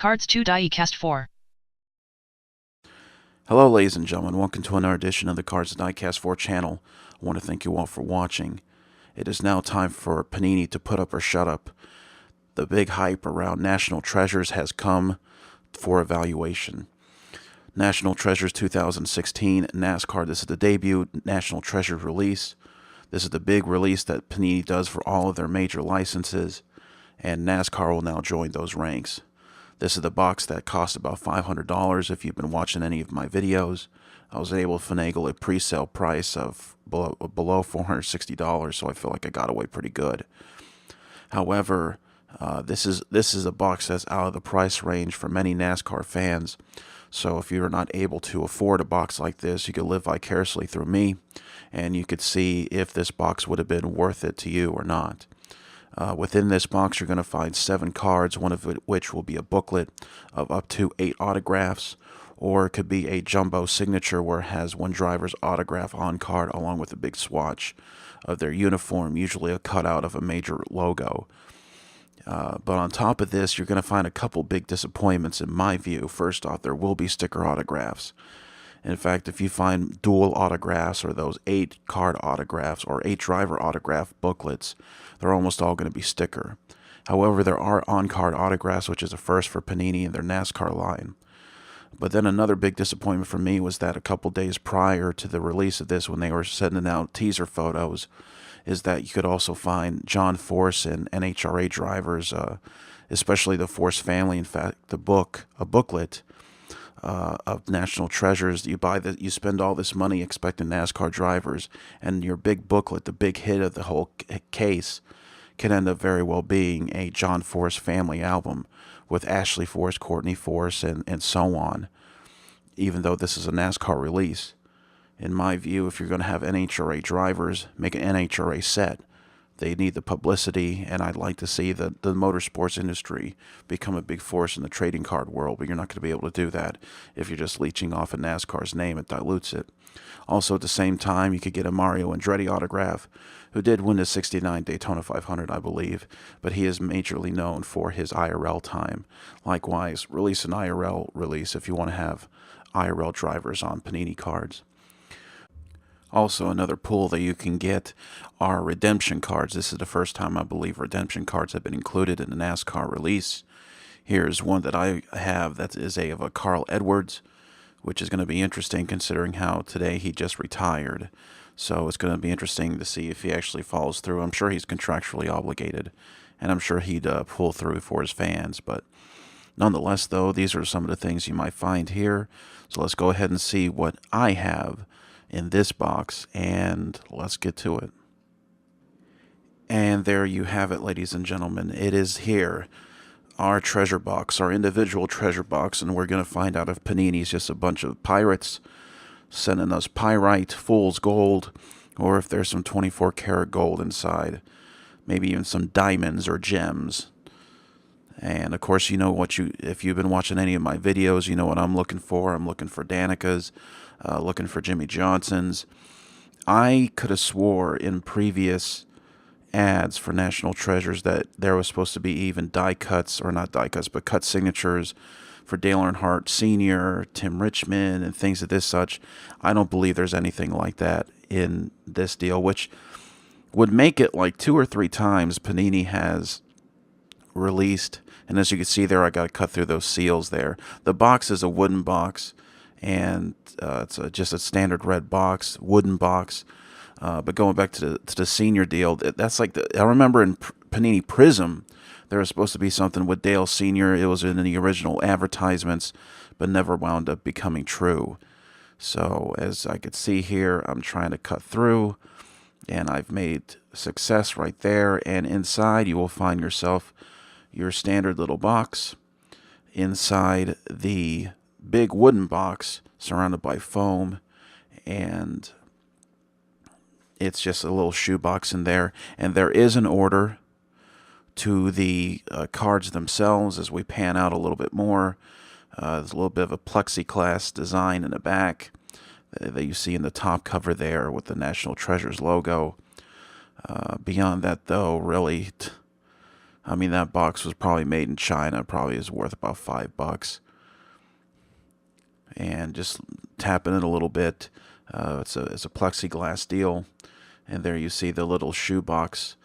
Cards 2 Diecast 4. Hello ladies and gentlemen, welcome to another edition of the Cards Diecast 4 channel. I want to thank you all for watching. It is now time for Panini to put up or shut up. The big hype around National Treasures has come for evaluation. National Treasures 2016 NASCAR, this is the debut National Treasures release. This is the big release that Panini does for all of their major licenses, and NASCAR will now join those ranks. This is the box that cost about $500. If you've been watching any of my videos, I was able to finagle a pre-sale price of below $460, so I feel like I got away pretty good. However, this is a box that's out of the price range for many NASCAR fans. So if you're not able to afford a box like this, you could live vicariously through me, and you could see if this box would have been worth it to you or not. Within this box, you're going to find 7 cards, one of which will be a booklet of up to 8 autographs, or it could be a jumbo signature where it has one driver's autograph on card along with a big swatch of their uniform, usually a cutout of a major logo. But on top of this, you're going to find a couple big disappointments in my view. First off, there will be sticker autographs. In fact, if you find dual autographs or those 8 card autographs or 8 driver autograph booklets, they're almost all going to be sticker. However, there are on-card autographs, which is a first for Panini in their NASCAR line. But then another big disappointment for me was that a couple days prior to the release of this, when they were sending out teaser photos, is that you could also find John Force and NHRA drivers, especially the Force family. In fact, a booklet of National Treasures. You spend all this money expecting NASCAR drivers, and your big booklet, the big hit of the whole case, can end up very well being a John Force family album with Ashley Force, Courtney Force, and so on, even though this is a NASCAR release. In my view, if you're going to have NHRA drivers, make an NHRA set. They need the publicity, and I'd like to see the motorsports industry become a big force in the trading card world, but you're not going to be able to do that if you're just leeching off of NASCAR's name. It dilutes it. Also, at the same time, you could get a Mario Andretti autograph, who did win the '69 Daytona 500, I believe, but he is majorly known for his IRL time. Likewise, release an IRL release if you want to have IRL drivers on Panini cards. Also, another pool that you can get are redemption cards. This is the first time I believe redemption cards have been included in the NASCAR release. Here's one that I have that is of a Carl Edwards, which is going to be interesting considering how today he just retired. So it's going to be interesting to see if he actually follows through. I'm sure he's contractually obligated, and I'm sure he'd pull through for his fans. But nonetheless, though, these are some of the things you might find here. So let's go ahead and see what I have in this box, and let's get to it. And there you have it, ladies and gentlemen. It is here, our treasure box, our individual treasure box, and we're going to find out if Panini's just a bunch of pirates sending us pyrite, fool's gold, or if there's some 24 karat gold inside, maybe even some diamonds or gems. And of course, you know what if you've been watching any of my videos, you know what I'm looking for. I'm looking for Danikas, looking for Jimmy Johnsons. I could have swore in previous ads for National Treasures that there was supposed to be even die cuts, or not die cuts, but cut signatures for Dale Earnhardt Sr., Tim Richmond, and things of this such. I don't believe there's anything like that in this deal, which would make it like 2 or 3 times Panini has released. And as you can see there, I got to cut through those seals there. The box is a wooden box, and it's just a standard red box, wooden box. But going back to the senior deal, that's like I remember in Panini Prism, there was supposed to be something with Dale Sr. It was in the original advertisements, but never wound up becoming true. So as I could see here, I'm trying to cut through, and I've made success right there. And inside, you will find yourself your standard little box. Inside the big wooden box, surrounded by foam, and it's just a little shoebox in there. And there is an order to the cards themselves. As we pan out a little bit more, there's a little bit of a plexiglass design in the back that you see in the top cover there with the National Treasures logo. Beyond that, though, really, I mean, that box was probably made in China, probably is worth about $5. And just tapping it a little bit, it's a plexiglass deal. And there you see the little shoebox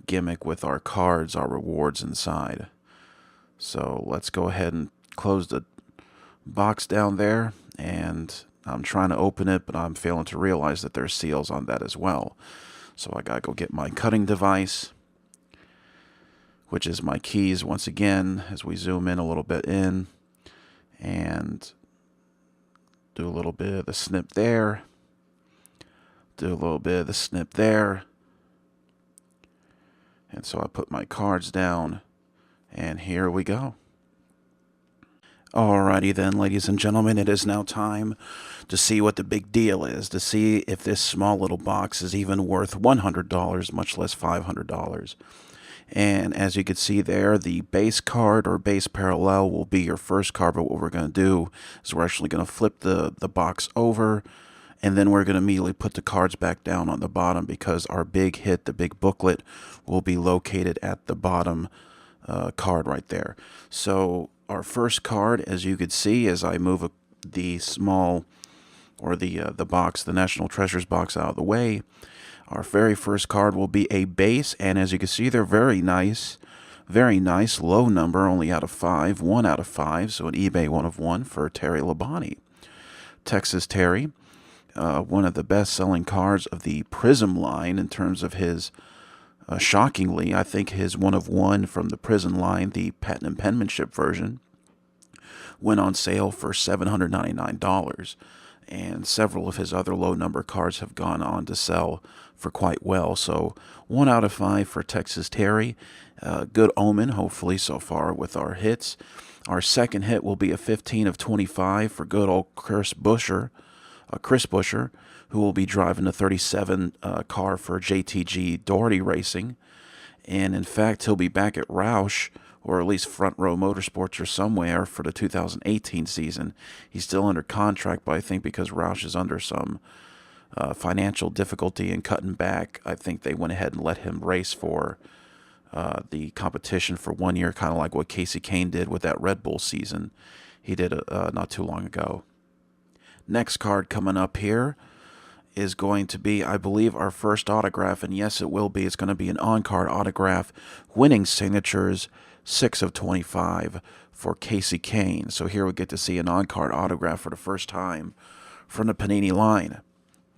gimmick with our cards, our rewards inside. So let's go ahead and close the box down there, and I'm trying to open it, but I'm failing to realize that there's seals on that as well. So I gotta go get my cutting device, which is my keys once again, as we zoom in a little bit in, and do a little bit of the snip there, do a little bit of the snip there. And so I put my cards down, and here we go. Alrighty then, ladies and gentlemen, it is now time to see what the big deal is, to see if this small little box is even worth $100, much less $500. And as you can see there, the base card or base parallel will be your first card, but what we're going to do is we're actually going to flip the box over, and then we're going to immediately put the cards back down on the bottom, because our big hit, the big booklet, will be located at the bottom card right there. So our first card, as you can see, as I move the small, or the box, the National Treasures box out of the way, our very first card will be a base, and as you can see, they're very nice, low number, only out of 5, 1 out of 5, so an eBay 1 of 1 for Terry Labonte. Texas Terry, one of the best-selling cards of the Prism line in terms of his, shockingly, I think his 1 of 1 from the Prism line, the patent and penmanship version, went on sale for $799, and several of his other low-number cards have gone on to sell for quite well. So 1 out of 5 for Texas Terry. Good omen, hopefully, so far with our hits. Our second hit will be a 15 of 25 for good old Chris Buescher, who will be driving the 37 car for JTG Doherty Racing. And in fact, he'll be back at Roush, or at least Front Row Motorsports or somewhere, for the 2018 season. He's still under contract, but I think because Roush is under some financial difficulty and cutting back, I think they went ahead and let him race for the competition for 1 year, kind of like what Casey Kane did with that Red Bull season he did not too long ago. Next card coming up here is going to be, I believe, our first autograph, and yes, it will be. It's going to be an on-card autograph, winning signatures, 6 of 25 for Casey Kane. So here we get to see an on-card autograph for the first time from the Panini line.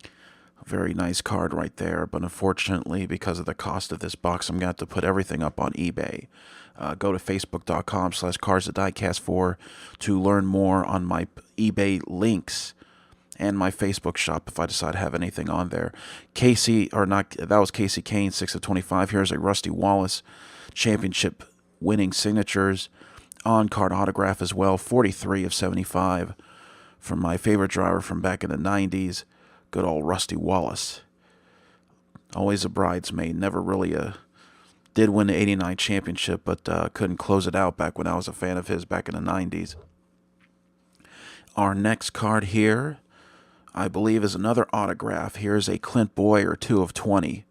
A very nice card right there, but unfortunately, because of the cost of this box, I'm going to have to put everything up on eBay. Go to facebook.com/cardsatdiecast4 to learn more on my eBay links and my Facebook shop if I decide to have anything on there. That was Casey Kane, 6 of 25. Here's a Rusty Wallace championship winning signatures, on-card autograph as well, 43 of 75 from my favorite driver from back in the 90s, good old Rusty Wallace. Always a bridesmaid, never really did win the 89 championship, but couldn't close it out back when I was a fan of his back in the 90s. Our next card here, I believe, is another autograph. Here's a Clint Boyer 2 of 20.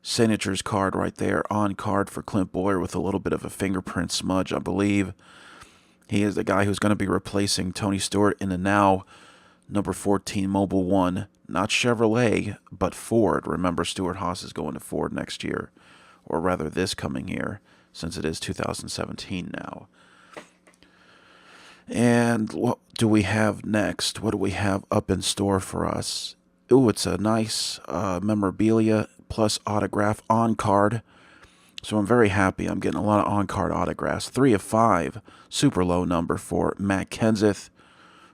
Signatures card right there, on card for Clint Boyer with a little bit of a fingerprint smudge, I believe. He is the guy who's going to be replacing Tony Stewart in the now number 14 Mobile 1. Not Chevrolet, but Ford. Remember, Stuart Haas is going to Ford next year, or rather this coming year, since it is 2017 now. And what do we have next? What do we have up in store for us? Ooh, it's a nice memorabilia plus autograph on card. So I'm very happy. I'm getting a lot of on card autographs. 3 of 5, super low number for Matt Kenseth,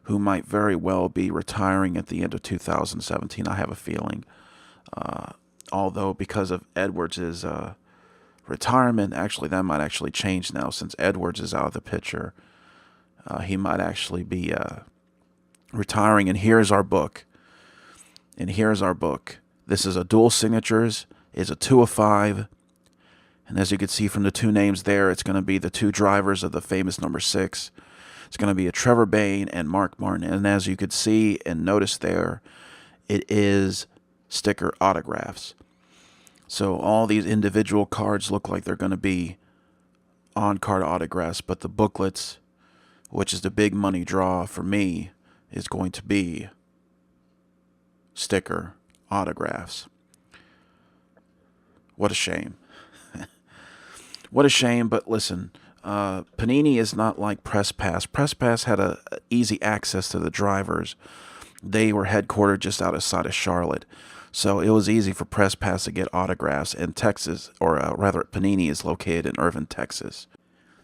who might very well be retiring at the end of 2017. I have a feeling. Although because of Edwards' retirement, actually that might actually change now since Edwards is out of the picture. He might actually be retiring. And here's our book. This is a dual signatures. It's a 2 of 5. And as you can see from the two names there, it's going to be the two drivers of the famous number 6. It's going to be a Trevor Bayne and Mark Martin. And as you could see and notice there, it is sticker autographs. So all these individual cards look like they're going to be on-card autographs, but the booklets, which is the big money draw for me, is going to be sticker autographs. What a shame. What a shame, but listen, Panini is not like Press Pass. Press Pass had a easy access to the drivers. They were headquartered just outside of Charlotte, so it was easy for Press Pass to get autographs. And Texas, or rather, Panini is located in Irving, Texas.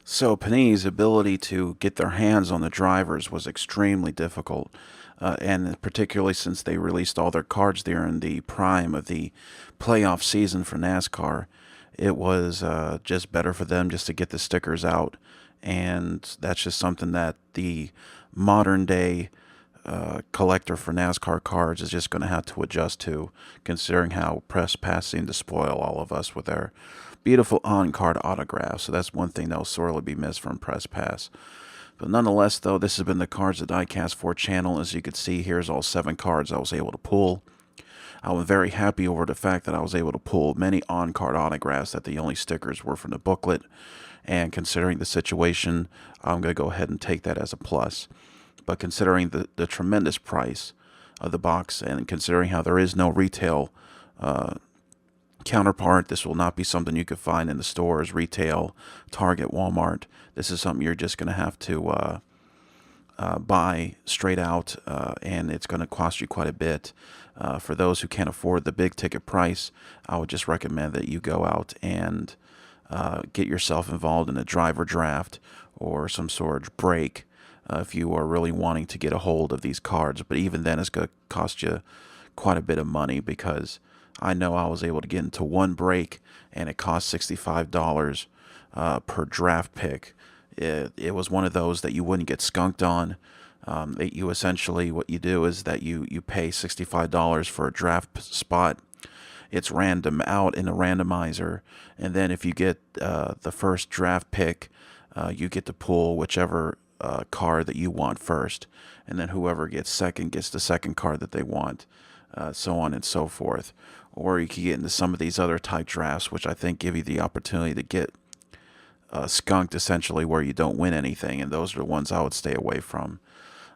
So Panini's ability to get their hands on the drivers was extremely difficult, and particularly since they released all their cards there in the prime of the playoff season for NASCAR, it was just better for them just to get the stickers out, and that's just something that the modern day collector for NASCAR cards is just going to have to adjust to, considering how Press Pass seemed to spoil all of us with their beautiful on-card autographs. So that's one thing that will sorely be missed from Press Pass. But nonetheless, though, this has been the Cards That Die Cast 4 channel. As you can see, here's all 7 cards I was able to pull. I was very happy over the fact that I was able to pull many on-card autographs, that the only stickers were from the booklet. And considering the situation, I'm going to go ahead and take that as a plus. But considering the tremendous price of the box, and considering how there is no retail counterpart, this will not be something you could find in the stores, retail, Target, Walmart. This is something you're just going to have to buy straight out, and it's going to cost you quite a bit. For those who can't afford the big ticket price, I would just recommend that you go out and get yourself involved in a driver draft or some sort of break if you are really wanting to get a hold of these cards. But even then, it's going to cost you quite a bit of money, because I know I was able to get into one break and it cost $65 per draft pick. It was one of those that you wouldn't get skunked on. You essentially, what you do is that you pay $65 for a draft spot. It's random out in a randomizer, and then if you get the first draft pick, you get to pull whichever card that you want first, and then whoever gets second gets the second card that they want, so on and so forth. Or you can get into some of these other type drafts, which I think give you the opportunity to get skunked, essentially, where you don't win anything, and those are the ones I would stay away from.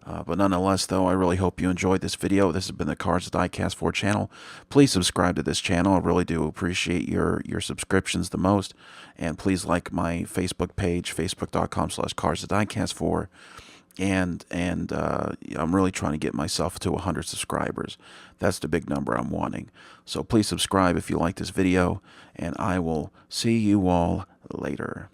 But nonetheless, though, I really hope you enjoyed this video. This has been the Cards That Die Cast 4 channel. Please subscribe to this channel. I really do appreciate your subscriptions the most. And please like my Facebook page, facebook.com/CardsThatDieCast4. And I'm really trying to get myself to 100 subscribers. That's the big number I'm wanting. So please subscribe if you like this video, and I will see you all later.